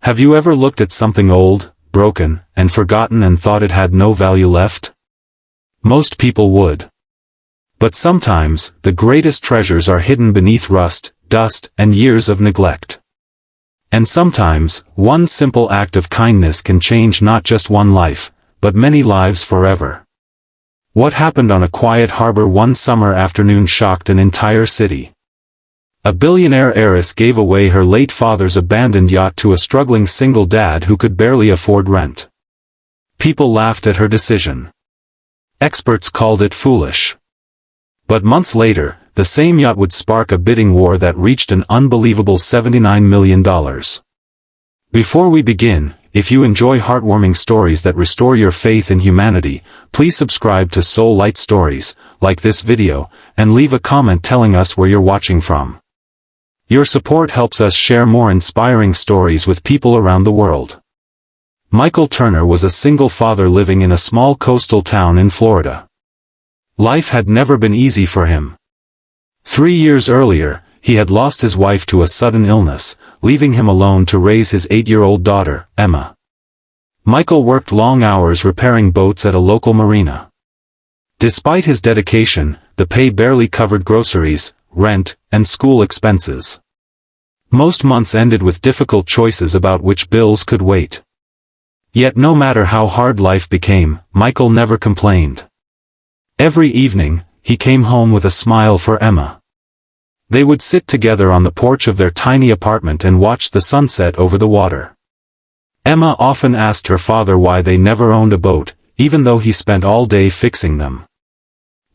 Have you ever looked at something old, broken, and forgotten and thought it had no value left? Most people would. But sometimes, the greatest treasures are hidden beneath rust, dust, and years of neglect. And sometimes, one simple act of kindness can change not just one life, but many lives forever. What happened on a quiet harbor one summer afternoon shocked an entire city. A billionaire heiress gave away her late father's abandoned yacht to a struggling single dad who could barely afford rent. People laughed at her decision. Experts called it foolish. But months later, the same yacht would spark a bidding war that reached an unbelievable $79 million. Before we begin, if you enjoy heartwarming stories that restore your faith in humanity, please subscribe to Soul Light Stories, like this video, and leave a comment telling us where you're watching from. Your support helps us share more inspiring stories with people around the world. Michael Turner was a single father living in a small coastal town in Florida. Life had never been easy for him. 3 years earlier, he had lost his wife to a sudden illness, leaving him alone to raise his 8-year-old daughter, Emma. Michael worked long hours repairing boats at a local marina. Despite his dedication, the pay barely covered groceries, rent, and school expenses. Most months ended with difficult choices about which bills could wait. Yet no matter how hard life became, Michael never complained. Every evening, he came home with a smile for Emma. They would sit together on the porch of their tiny apartment and watch the sunset over the water. Emma often asked her father why they never owned a boat, even though he spent all day fixing them.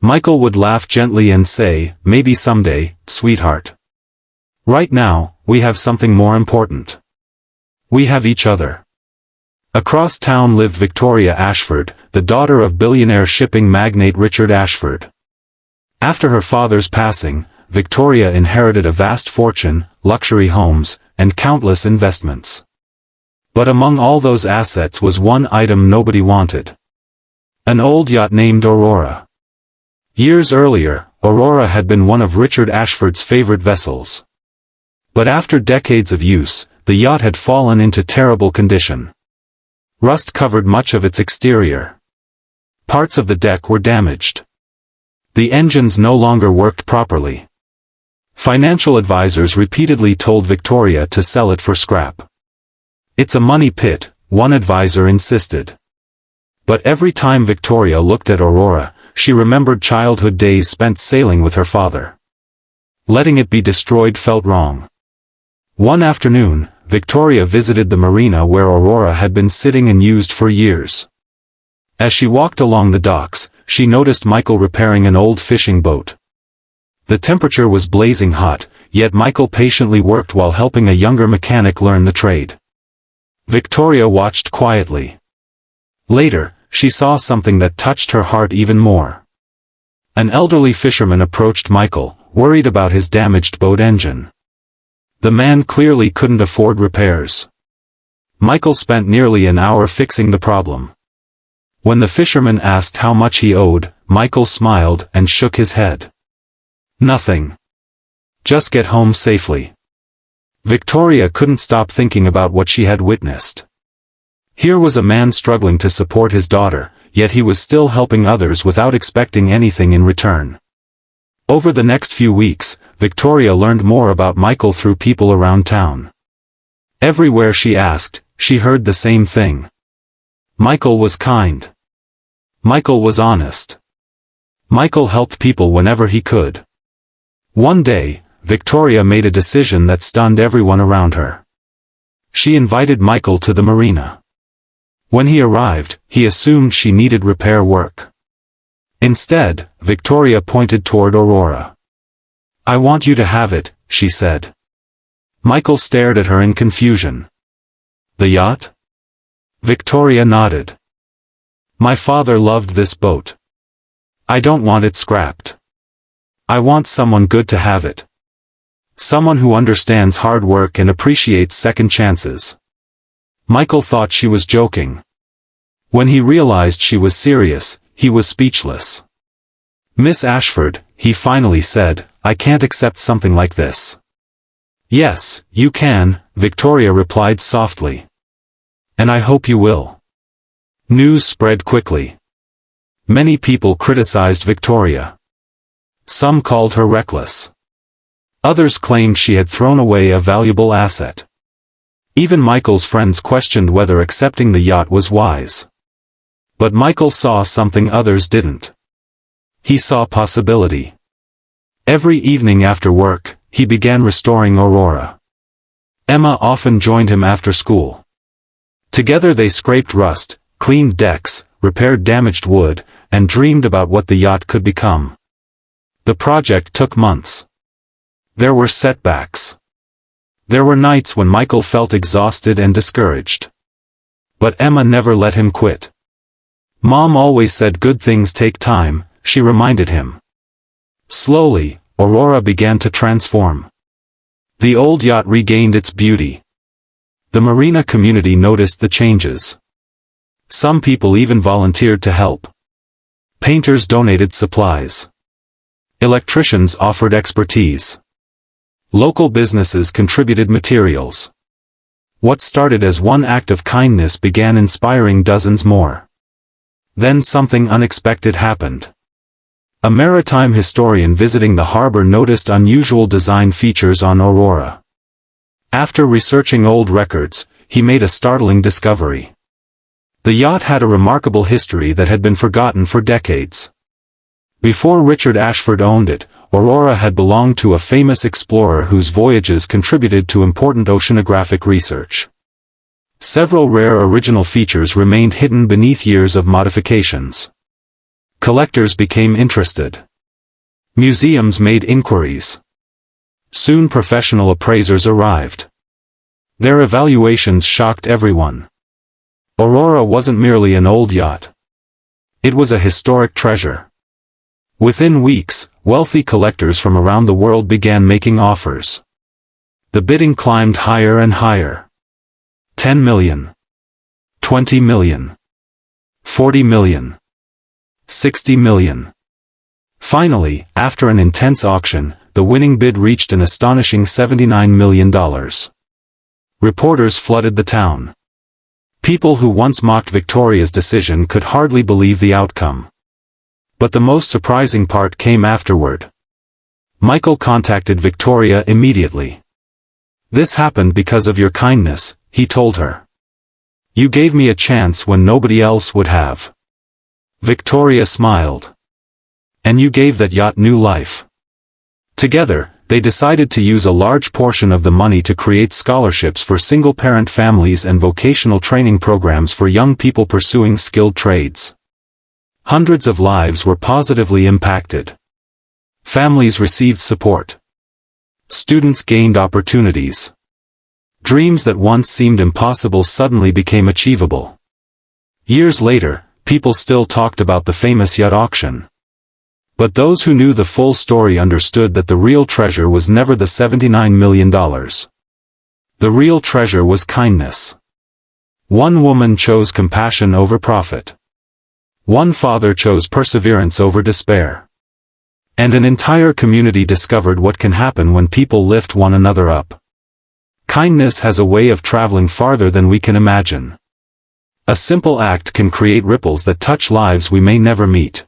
Michael would laugh gently and say, "Maybe someday, sweetheart. Right now, we have something more important. We have each other." Across town lived Victoria Ashford, the daughter of billionaire shipping magnate Richard Ashford. After her father's passing, Victoria inherited a vast fortune, luxury homes, and countless investments. But among all those assets was one item nobody wanted. An old yacht named Aurora. Years earlier, Aurora had been one of Richard Ashford's favorite vessels. But after decades of use, the yacht had fallen into terrible condition. Rust covered much of its exterior. Parts of the deck were damaged. The engines no longer worked properly. Financial advisors repeatedly told Victoria to sell it for scrap. "It's a money pit," one advisor insisted. But every time Victoria looked at Aurora, she remembered childhood days spent sailing with her father. Letting it be destroyed felt wrong. One afternoon, Victoria visited the marina where Aurora had been sitting and used for years. As she walked along the docks, she noticed Michael repairing an old fishing boat. The temperature was blazing hot, yet Michael patiently worked while helping a younger mechanic learn the trade. Victoria watched quietly. Later, she saw something that touched her heart even more. An elderly fisherman approached Michael, worried about his damaged boat engine. The man clearly couldn't afford repairs. Michael spent nearly an hour fixing the problem. When the fisherman asked how much he owed, Michael smiled and shook his head. "Nothing. Just get home safely." Victoria couldn't stop thinking about what she had witnessed. Here was a man struggling to support his daughter, yet he was still helping others without expecting anything in return. Over the next few weeks, Victoria learned more about Michael through people around town. Everywhere she asked, she heard the same thing. Michael was kind. Michael was honest. Michael helped people whenever he could. One day, Victoria made a decision that stunned everyone around her. She invited Michael to the marina. When he arrived, he assumed she needed repair work. Instead, Victoria pointed toward Aurora. "I want you to have it," she said. Michael stared at her in confusion. "The yacht?" Victoria nodded. "My father loved this boat. I don't want it scrapped. I want someone good to have it. Someone who understands hard work and appreciates second chances." Michael thought she was joking. When he realized she was serious, he was speechless. "Miss Ashford," he finally said, "I can't accept something like this." "Yes, you can," Victoria replied softly. And I hope you will. News spread quickly. Many people criticized Victoria. Some called her reckless. Others claimed she had thrown away a valuable asset. Even Michael's friends questioned whether accepting the yacht was wise. But Michael saw something others didn't. He saw possibility. Every evening after work, he began restoring Aurora. Emma often joined him after school. Together they scraped rust, cleaned decks, repaired damaged wood, and dreamed about what the yacht could become. The project took months. There were setbacks. There were nights when Michael felt exhausted and discouraged. But Emma never let him quit. Mom always said good things take time, she reminded him. Slowly, Aurora began to transform. The old yacht regained its beauty. The marina community noticed the changes. Some people even volunteered to help. Painters donated supplies. Electricians offered expertise. Local businesses contributed materials. What started as one act of kindness began inspiring dozens more. Then something unexpected happened. A maritime historian visiting the harbor noticed unusual design features on Aurora. After researching old records, he made a startling discovery. The yacht had a remarkable history that had been forgotten for decades. Before Richard Ashford owned it, Aurora had belonged to a famous explorer whose voyages contributed to important oceanographic research. Several rare original features remained hidden beneath years of modifications. Collectors became interested. Museums made inquiries. Soon professional appraisers arrived. Their evaluations shocked everyone. Aurora wasn't merely an old yacht. It was a historic treasure. Within weeks, wealthy collectors from around the world began making offers. The bidding climbed higher and higher. 10 million. 20 million. 40 million. 60 million. Finally, after an intense auction, the winning bid reached an astonishing $79 million. Reporters flooded the town. People who once mocked Victoria's decision could hardly believe the outcome. But the most surprising part came afterward. Michael contacted Victoria immediately. "This happened because of your kindness," he told her. "You gave me a chance when nobody else would have." Victoria smiled. "And you gave that yacht new life." Together, they decided to use a large portion of the money to create scholarships for single-parent families and vocational training programs for young people pursuing skilled trades. Hundreds of lives were positively impacted. Families received support. Students gained opportunities. Dreams that once seemed impossible suddenly became achievable. Years later, people still talked about the famous yacht auction. But those who knew the full story understood that the real treasure was never the $79 million. The real treasure was kindness. One woman chose compassion over profit. One father chose perseverance over despair. And an entire community discovered what can happen when people lift one another up. Kindness has a way of traveling farther than we can imagine. A simple act can create ripples that touch lives we may never meet.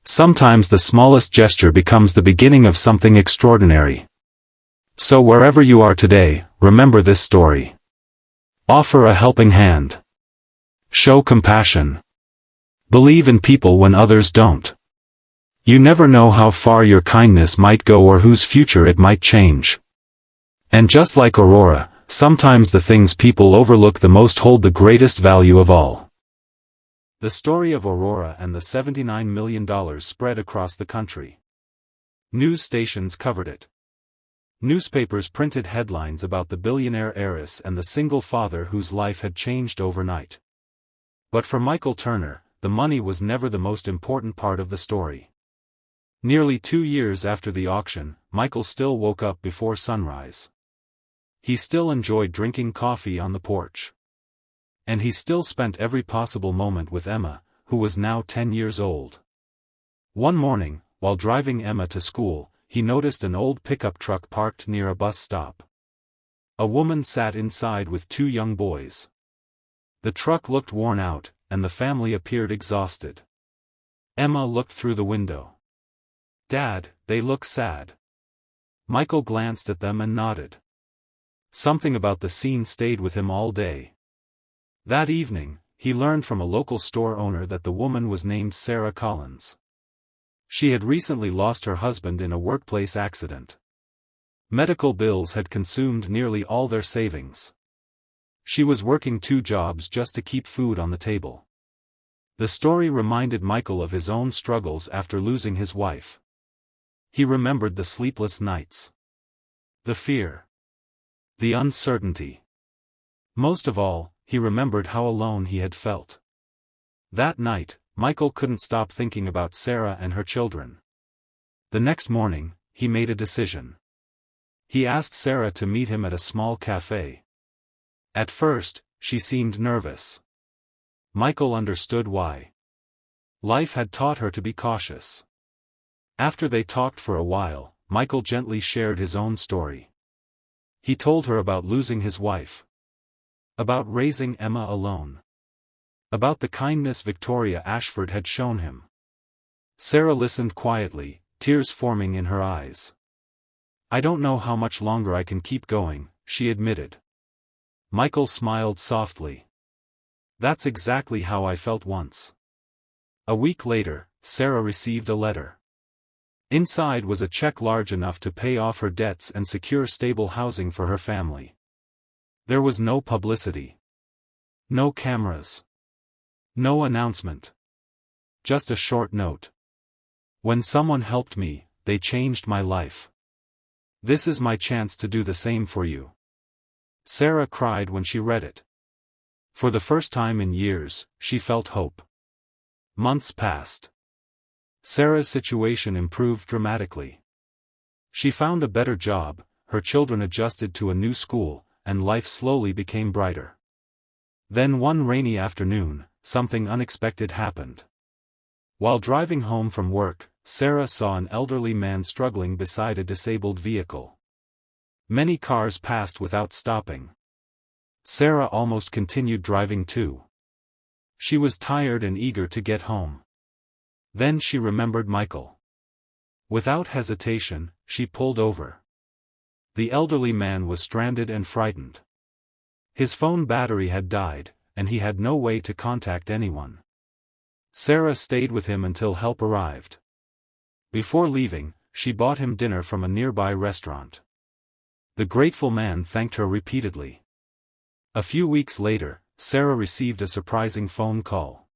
Sometimes the smallest gesture becomes the beginning of something extraordinary. So wherever you are today, remember this story. Offer a helping hand. Show compassion. Believe in people when others don't. You never know how far your kindness might go or whose future it might change. And just like Aurora, sometimes the things people overlook the most hold the greatest value of all. The story of Aurora and the $79 million spread across the country. News stations covered it. Newspapers printed headlines about the billionaire heiress and the single father whose life had changed overnight. But for Michael Turner, the money was never the most important part of the story. Nearly 2 years after the auction, Michael still woke up before sunrise. He still enjoyed drinking coffee on the porch. And he still spent every possible moment with Emma, who was now 10 years old. One morning, while driving Emma to school, he noticed an old pickup truck parked near a bus stop. A woman sat inside with two young boys. The truck looked worn out, and the family appeared exhausted. Emma looked through the window. "Dad, they look sad." Michael glanced at them and nodded. Something about the scene stayed with him all day. That evening, he learned from a local store owner that the woman was named Sarah Collins. She had recently lost her husband in a workplace accident. Medical bills had consumed nearly all their savings. She was working 2 jobs just to keep food on the table. The story reminded Michael of his own struggles after losing his wife. He remembered the sleepless nights, the fear, the uncertainty. Most of all, he remembered how alone he had felt. That night, Michael couldn't stop thinking about Sarah and her children. The next morning, he made a decision. He asked Sarah to meet him at a small cafe. At first, she seemed nervous. Michael understood why. Life had taught her to be cautious. After they talked for a while, Michael gently shared his own story. He told her about losing his wife, about raising Emma alone, about the kindness Victoria Ashford had shown him. Sarah listened quietly, tears forming in her eyes. "I don't know how much longer I can keep going," she admitted. Michael smiled softly. "That's exactly how I felt once." A week later, Sarah received a letter. Inside was a check large enough to pay off her debts and secure stable housing for her family. There was no publicity. No cameras. No announcement. Just a short note. "When someone helped me, they changed my life. This is my chance to do the same for you." Sarah cried when she read it. For the first time in years, she felt hope. Months passed. Sarah's situation improved dramatically. She found a better job, her children adjusted to a new school, and life slowly became brighter. Then one rainy afternoon, something unexpected happened. While driving home from work, Sarah saw an elderly man struggling beside a disabled vehicle. Many cars passed without stopping. Sarah almost continued driving too. She was tired and eager to get home. Then she remembered Michael. Without hesitation, she pulled over. The elderly man was stranded and frightened. His phone battery had died, and he had no way to contact anyone. Sarah stayed with him until help arrived. Before leaving, she bought him dinner from a nearby restaurant. The grateful man thanked her repeatedly. A few weeks later, Sarah received a surprising phone call.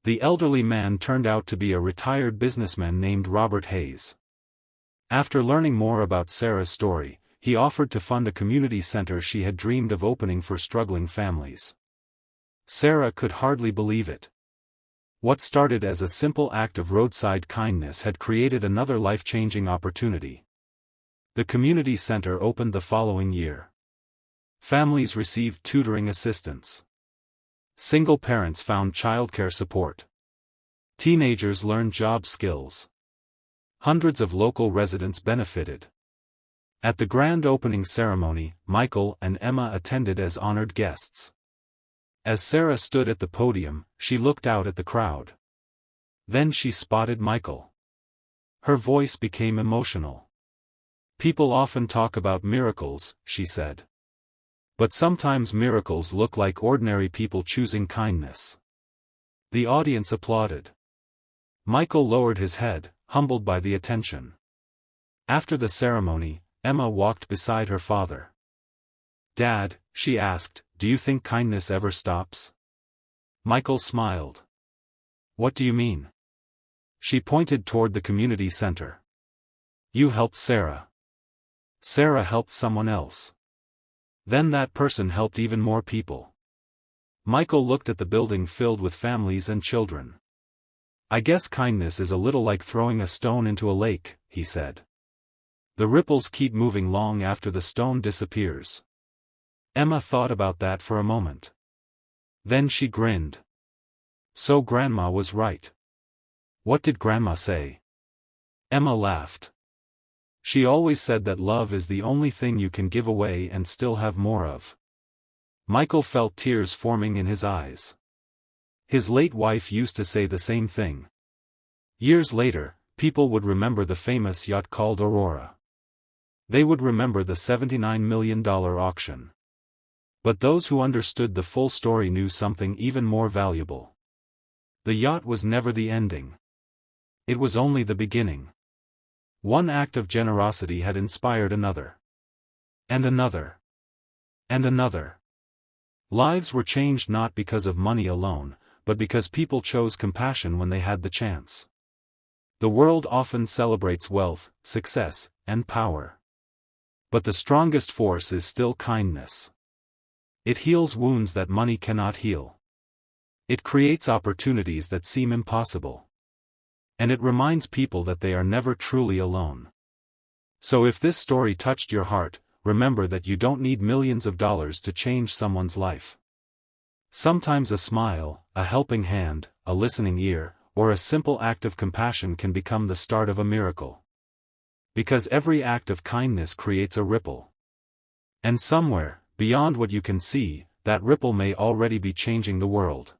The elderly man turned out to be a retired businessman named Robert Hayes. After learning more about Sarah's story, he offered to fund a community center she had dreamed of opening for struggling families. Sarah could hardly believe it. What started as a simple act of roadside kindness had created another life-changing opportunity. The community center opened the following year. Families received tutoring assistance. Single parents found childcare support. Teenagers learned job skills. Hundreds of local residents benefited. At the grand opening ceremony, Michael and Emma attended as honored guests. As Sarah stood at the podium, she looked out at the crowd. Then she spotted Michael. Her voice became emotional. "People often talk about miracles," she said. "But sometimes miracles look like ordinary people choosing kindness." The audience applauded. Michael lowered his head, humbled by the attention. After the ceremony, Emma walked beside her father. "Dad," she asked, "do you think kindness ever stops?" Michael smiled. "What do you mean?" She pointed toward the community center. "You helped Sarah. Sarah helped someone else. Then that person helped even more people." Michael looked at the building filled with families and children. "I guess kindness is a little like throwing a stone into a lake," he said. "The ripples keep moving long after the stone disappears." Emma thought about that for a moment. Then she grinned. So Grandma was right. What did Grandma say? Emma laughed. She always said that love is the only thing you can give away and still have more of. Michael felt tears forming in his eyes. His late wife used to say the same thing. Years later, people would remember the famous yacht called Aurora. They would remember the $79 million auction. But those who understood the full story knew something even more valuable. The yacht was never the ending. It was only the beginning. One act of generosity had inspired another. And another. And another. Lives were changed not because of money alone, but because people chose compassion when they had the chance. The world often celebrates wealth, success, and power. But the strongest force is still kindness. It heals wounds that money cannot heal. It creates opportunities that seem impossible. And it reminds people that they are never truly alone. So if this story touched your heart, remember that you don't need millions of dollars to change someone's life. Sometimes a smile, a helping hand, a listening ear, or a simple act of compassion can become the start of a miracle. Because every act of kindness creates a ripple. And somewhere, beyond what you can see, that ripple may already be changing the world.